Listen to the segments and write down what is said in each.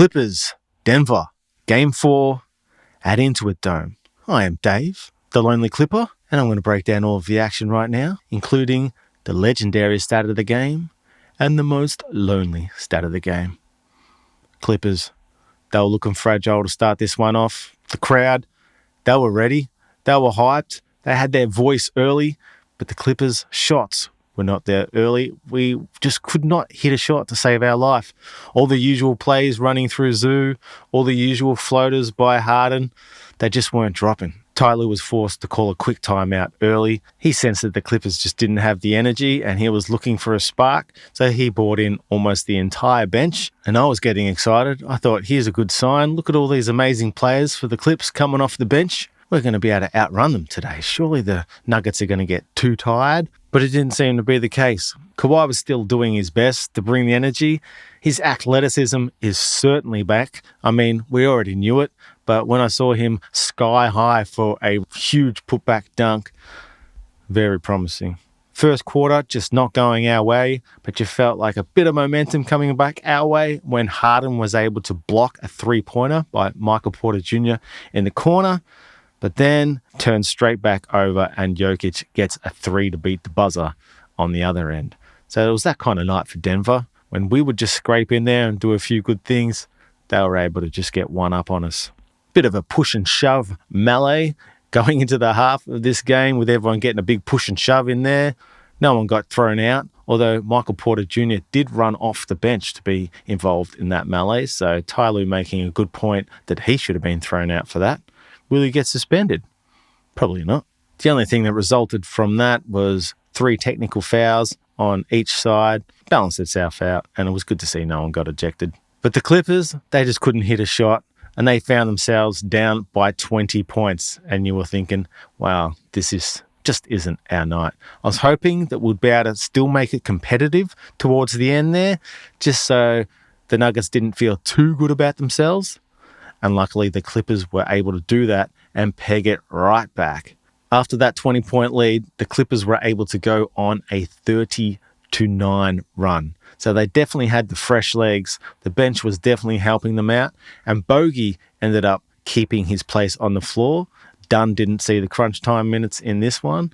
Clippers, Denver, Game 4 at Intuit Dome. I am Dave, the Lonely Clipper, and I'm going to break down all of the action right now, including the legendary stat of the game and the most lonely stat of the game. Clippers, they were looking fragile to start this one off. The crowd, they were ready. They were hyped. They had their voice early, but the Clippers' shots were not there early. We just could not hit a shot to save our life. All the usual plays running through Zoo, all the usual floaters by Harden, they just weren't dropping. Tyler was forced to call a quick timeout early. He sensed that the Clippers just didn't have the energy and he was looking for a spark, so he brought in almost the entire bench, and I was getting excited. I thought, here's a good sign. Look at all these amazing players for the Clips coming off the bench. We're going to be able to outrun them today. Surely the Nuggets are going to get too tired, but it didn't seem to be the case. Kawhi was still doing his best to bring the energy. His athleticism is certainly back. I mean, we already knew it, but when I saw him sky high for a huge putback dunk, very promising. First quarter, just not going our way, but you felt like a bit of momentum coming back our way when Harden was able to block a three-pointer by Michael Porter Jr. in the corner, but then turns straight back over and Jokic gets a three to beat the buzzer on the other end. So it was that kind of night for Denver. When we would just scrape in there and do a few good things, they were able to just get one up on us. Bit of a push and shove melee going into the half of this game with everyone getting a big push and shove in there. No one got thrown out, although Michael Porter Jr. did run off the bench to be involved in that melee. So Ty Lue making a good point that he should have been thrown out for that. Will he get suspended? Probably not. The only thing that resulted from that was 3 technical fouls on each side, balanced itself out, and it was good to see no one got ejected. But the Clippers, they just couldn't hit a shot, and they found themselves down by 20 points, and you were thinking, wow, just isn't our night. I was hoping that we'd be able to still make it competitive towards the end there, just so the Nuggets didn't feel too good about themselves. And luckily, the Clippers were able to do that and peg it right back. After that 20-point lead, the Clippers were able to go on a 30-9 run. So they definitely had the fresh legs. The bench was definitely helping them out. And Bogey ended up keeping his place on the floor. Dunn didn't see the crunch time minutes in this one.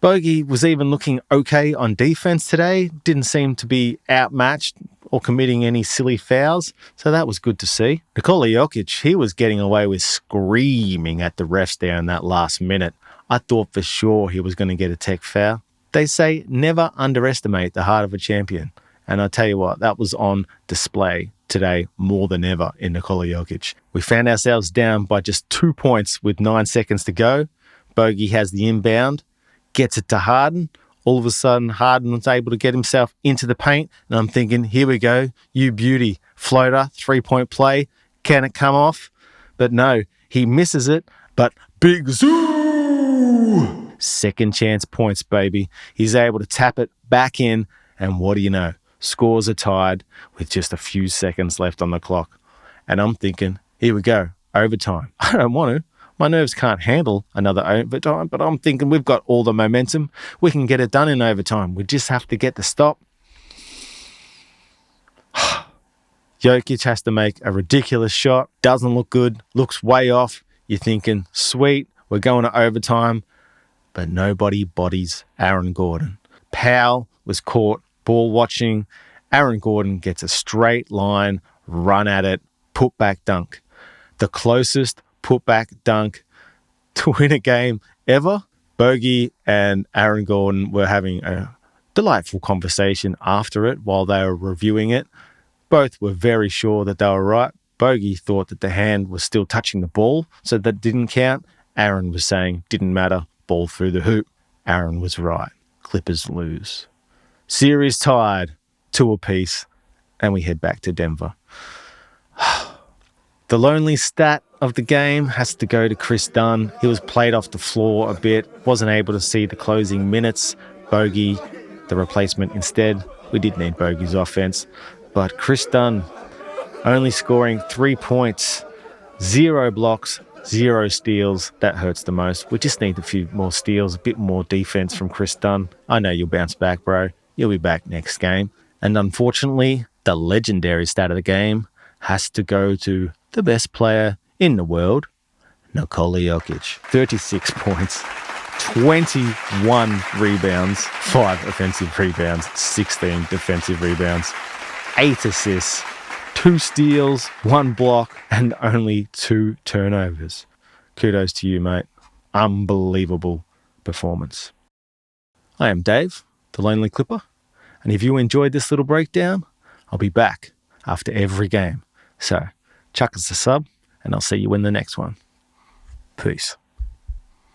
Bogey was even looking okay on defense today. Didn't seem to be outmatched or committing any silly fouls, so that was good to see. Nikola Jokic, he was getting away with screaming at the refs there in that last minute. I thought for sure he was going to get a tech foul. They say never underestimate the heart of a champion, and I tell you what, that was on display today more than ever in Nikola Jokic. We found ourselves down by just 2 points with 9 seconds to go. Bogey has the inbound, gets it to Harden. All of a sudden, Harden was able to get himself into the paint, and I'm thinking, here we go, you beauty, floater, 3-point play, can it come off? But no, he misses it, but big zoo! Second chance points, baby. He's able to tap it back in, and what do you know? Scores are tied with just a few seconds left on the clock. And I'm thinking, here we go, overtime. I don't want to. My nerves can't handle another overtime, but I'm thinking we've got all the momentum. We can get it done in overtime. We just have to get the stop. Jokic has to make a ridiculous shot. Doesn't look good. Looks way off. You're thinking, sweet, we're going to overtime. But nobody bodies Aaron Gordon. Powell was caught ball watching. Aaron Gordon gets a straight line, run at it, put back dunk. The closest putback dunk to win a game ever. Bogey and Aaron Gordon were having a delightful conversation after it while they were reviewing it. Both were very sure that they were right. Bogey thought that the hand was still touching the ball, so that didn't count. Aaron was saying, didn't matter, ball through the hoop. Aaron was right. Clippers lose. Series tied 2 apiece, and we head back to Denver. The lonely stat of the game has to go to Chris Dunn. He was played off the floor a bit, wasn't able to see the closing minutes. Bogey, the replacement instead. We did need Bogey's offense. But Chris Dunn only scoring 3 points, 0 blocks, 0 steals. That hurts the most. We just need a few more steals, a bit more defense from Chris Dunn. I know you'll bounce back, bro. You'll be back next game. And unfortunately, the legendary stat of the game, has to go to the best player in the world, Nikola Jokic. 36 points, 21 rebounds, 5 offensive rebounds, 16 defensive rebounds, 8 assists, 2 steals, 1 block, and only 2 turnovers. Kudos to you, mate. Unbelievable performance. I am Dave, the Lonely Clipper, and if you enjoyed this little breakdown, I'll be back after every game. So chuck us a sub, and I'll see you in the next one. Peace.